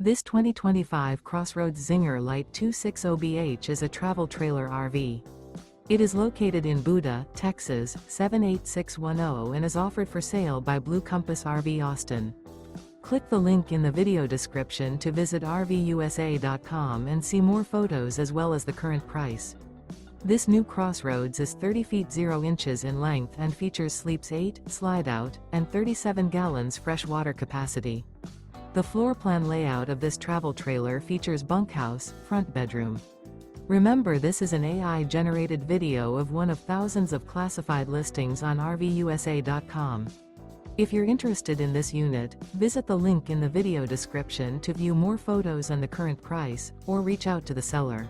This 2025 CrossRoads Zinger Lite 260BH is a travel trailer RV. It is located in Buda, Texas, 78610 and is offered for sale by Blue Compass RV Austin. Click the link in the video description to visit RVUSA.com and see more photos as well as the current price. This new CrossRoads is 30 feet 0 inches in length and features sleeps 8, Slideout, and 37 gallons fresh water capacity. The floor plan layout of this travel trailer features bunkhouse, front bedroom. Remember, this is an AI-generated video of one of thousands of classified listings on RVUSA.com. If you're interested in this unit, visit the link in the video description to view more photos and the current price, or reach out to the seller.